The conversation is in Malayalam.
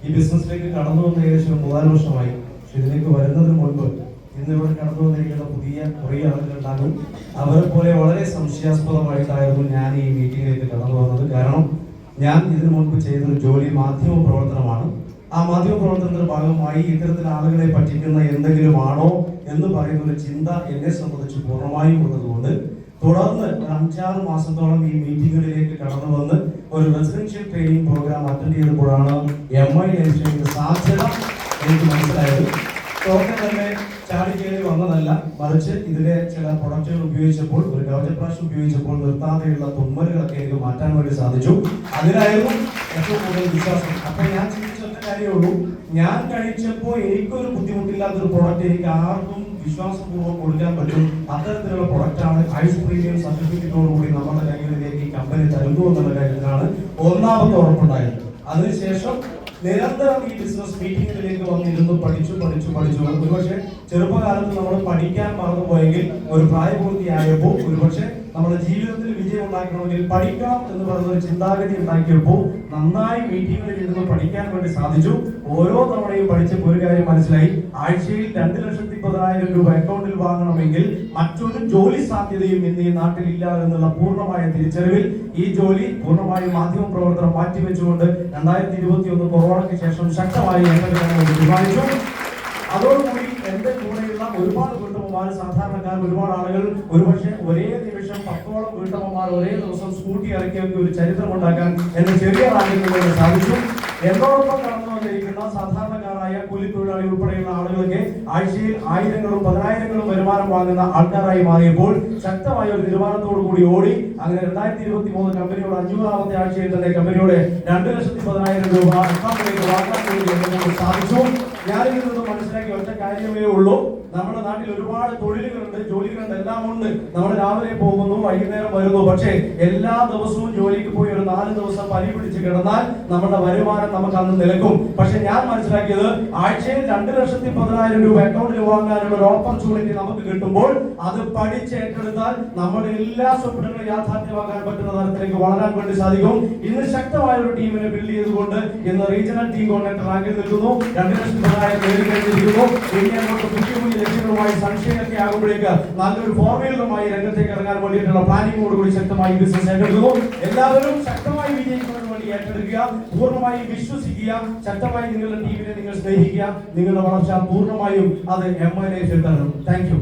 ഈ ബിസിനസ്സിലേക്ക് കടന്നു വന്ന ഏകദേശം 3-4 വർഷമായി. പക്ഷെ ഇതിലേക്ക് വരുന്നതിന് മുൻപ് ഇന്നിവിടെ കടന്നു വന്നിരിക്കുന്ന പുതിയ കുറേ ആളുകളുണ്ടാകും. അവരെ പോലെ വളരെ സംശയാസ്പദമായിട്ടായിരുന്നു ഞാൻ ഈ മീറ്റിംഗിലേക്ക് കടന്നു വന്നത്. കാരണം ഞാൻ ഇതിനു മുൻപ് ചെയ്തൊരു ജോലി മാധ്യമ പ്രവർത്തനമാണ്. ആ മാധ്യമ പ്രവർത്തനത്തിന്റെ ഭാഗമായി ഇത്തരത്തിൽ ആളുകളെ പറ്റിക്കുന്ന എന്തെങ്കിലും ആണോ എന്ന് പറയുന്ന ഒരു ചിന്ത എന്നെ സംബന്ധിച്ച് പൂർണ്ണമായും ഉള്ളതുകൊണ്ട് തുടർന്ന് 5-6 മാസത്തോളം ഈ മീറ്റിങ്ങുകളിലേക്ക് കടന്നു വന്ന് ഒരു റെസിഡൻഷ്യൽ ട്രെയിനിങ് പ്രോഗ്രാം അറ്റൻഡ് ചെയ്തപ്പോഴാണ് MI ലൈഫിന്റെ സാധ്യത എനിക്ക് മനസ്സിലായത്. ടോക്കൺ തന്നെ ചാടിക്കേറി വന്നതല്ല, മറിച്ച് ഇതിലെ ചില പ്രൊഡക്റ്റുകൾ ഉപയോഗിച്ചപ്പോൾ, ഒരു കവചപ്രാശം ഉപയോഗിച്ചപ്പോൾ നിർത്താതെയുള്ള തുമ്മലുകളൊക്കെ എനിക്ക് മാറ്റാൻ വേണ്ടി സാധിച്ചു. അതിനായിരുന്നു ഏറ്റവും കൂടുതൽ വിശ്വാസം. അപ്പൊ ഞാൻ ചിന്തിച്ചൊറ്റ കാര്യമുള്ളൂ, ഞാൻ കഴിച്ചപ്പോൾ എനിക്കൊരു ബുദ്ധിമുട്ടില്ലാത്തൊരു പ്രൊഡക്റ്റ് എനിക്ക് ആർക്കും വിശ്വാസപൂർവ്വം കൊടുക്കാൻ പറ്റും. അത്തരത്തിലുള്ള പ്രൊഡക്റ്റാണ് ഐസ് പ്രീമിയം സർട്ടിഫിക്കറ്റോടുകൂടി നമ്മുടെ കൈകളിലേക്ക് ഈ കമ്പനി തരുന്നു എന്നുള്ള കാര്യത്തിലാണ് ഒന്നാമത്തെ ഉറപ്പുണ്ടായത്. അതിനുശേഷം നിരന്തരം ഈ ബിസിനസ് മീറ്റിംഗുകളിലേക്ക് വന്നിരുന്നു പഠിച്ചു. ഒരുപക്ഷെ ചെറുപ്പകാലത്ത് നമ്മൾ പഠിക്കാൻ മറന്നുപോയെങ്കിൽ ഒരു പ്രായപൂർത്തിയായപ്പോൾ ഒരുപക്ഷെ നമ്മുടെ ജീവിതത്തിൽ വിജയം ഉണ്ടാക്കണമെങ്കിൽ പഠിക്കണം എന്ന് പറയുന്ന ഒരു ചിന്താഗതി ഉണ്ടാക്കിയപ്പോൾ നന്നായി മീറ്റിംഗുകളിൽ ഇരുന്ന് പഠിക്കാൻ വേണ്ടി സാധിച്ചു. ഓരോ തവണയും പഠിച്ചപ്പോൾ ഒരു കാര്യം മനസ്സിലായി, ആഴ്ചയിൽ 2,10,000 രൂപ അക്കൗണ്ടിൽ വാങ്ങണമെങ്കിൽ മറ്റൊരു ജോലി സാധ്യതയും ഇന്ന് ഈ നാട്ടിലില്ല എന്നുള്ള പൂർണ്ണമായ തിരിച്ചറിവിൽ ഈ ജോലി പൂർണ്ണമായും മാധ്യമ പ്രവർത്തനം മാറ്റിവെച്ചുകൊണ്ട് 2021 കൊറോണയ്ക്ക് ശേഷം ശക്തമായി ഏറ്റെടുക്കാൻ വേണ്ടി തീരുമാനിച്ചു. അതോടുകൂടി എന്റെ കൂടെയുള്ള ഒരുപാട് വീട്ടമ്മമാർ, സാധാരണക്കാർ, ഒരുപാട് ആളുകൾ ഒരുപക്ഷെ ഒരേ നിമിഷം 10ഓളം വീട്ടമ്മമാർ ഒരേ ദിവസം സ്കൂട്ടി ഇറക്കിയൊക്കെ ഒരു ചരിത്രം ഉണ്ടാക്കാൻ എന്റെ ചെറിയ ആളുകളിലൂടെ സാധിച്ചു. എന്നോടൊപ്പം കടന്നു വന്നിരിക്കുന്ന സാധാരണക്കാരായ കൂലിത്തൊഴിലാളി ഉൾപ്പെടെയുള്ള ആളുകളൊക്കെ ആഴ്ചയിൽ 1000-ങ്ങളും 10,000-ങ്ങളും വരുമാനം വാങ്ങുന്ന ആൾക്കാരായി മാറിയപ്പോൾ ശക്തമായ ഒരു തീരുമാനത്തോടു കൂടി ഓടി. അങ്ങനെ 2023 കമ്പനിയുടെ 500ാമത്തെ ആഴ്ചയിൽ തന്നെ കമ്പനിയുടെ 2,10,000 രൂപ അക്കൗണ്ടിലേക്ക് വാങ്ങാൻ വേണ്ടി സാധിച്ചു. ഞാനിതിൽ നിന്ന് മനസ്സിലാക്കിയ ഒറ്റ കാര്യമേ ഉള്ളൂ, നമ്മുടെ നാട്ടിൽ ഒരുപാട് തൊഴിലുകളുണ്ട്, ജോലികളുണ്ട്, എല്ലാം ഉണ്ട്. നമ്മൾ രാവിലെ പോകുന്നു, വൈകുന്നേരം വരുന്നു. പക്ഷേ എല്ലാ ദിവസവും ജോലിക്ക് പോയി ഒരു 4 ദിവസം പനി പിടിച്ച് കിടന്നാൽ നമ്മുടെ വരുമാനം നമുക്ക് അന്ന് നിലക്കും. പക്ഷെ ഞാൻ മനസ്സിലാക്കിയത്, ആഴ്ചയിൽ 2,10,000 രൂപ അക്കൗണ്ടിൽ വാങ്ങാനുള്ള ഒരു ഓപ്പർച്യൂണിറ്റി നമുക്ക് കിട്ടുമ്പോൾ അത് പഠിച്ച് ഏറ്റെടുത്താൽ നമ്മുടെ എല്ലാ സ്വപ്നങ്ങളും യാഥാർത്ഥ്യമാക്കാൻ പറ്റുന്ന തരത്തിലേക്ക് വളരാൻ വേണ്ടി സാധിക്കും. ഇന്ന് ശക്തമായ ഒരു ടീമിനെ ബിൽഡ് ചെയ്തുകൊണ്ട് ഇന്ന് റീജിയണൽ ടീം കോർഡിനേറ്റർ റാങ്കിൽ നിൽക്കുന്നു. 2,10,000 നേടിക്കഴിഞ്ഞിരിക്കുന്നു. ഇനി അങ്ങോട്ട് പുതിയ ലക്ഷ്യങ്ങളുമായി സംശയമൊക്കെ ആകുമ്പോഴേക്ക് നല്ലൊരു ഫോർമുലയുമായി രംഗത്തേക്ക് ഇറങ്ങാൻ വേണ്ടിയിട്ടുള്ള പ്ലാനിങ്ങോടുകൂടി ശക്തമായി ബിസിനസ് ഏറ്റെടുക്കുന്നു. എല്ലാവരും ശക്തമായി വിജയിക്കുന്നതിന് വേണ്ടി ഏറ്റെടുക്കുക, പൂർണ്ണമായി വിശ്വസിക്കുക, ശക്തമായി നിങ്ങളുടെ ടീമിനെ നിങ്ങൾ സ്നേഹിക്കുക. നിങ്ങളുടെ വളർച്ച പൂർണ്ണമായും അത് MI ലൈഫിൽ തരണം. Thank you.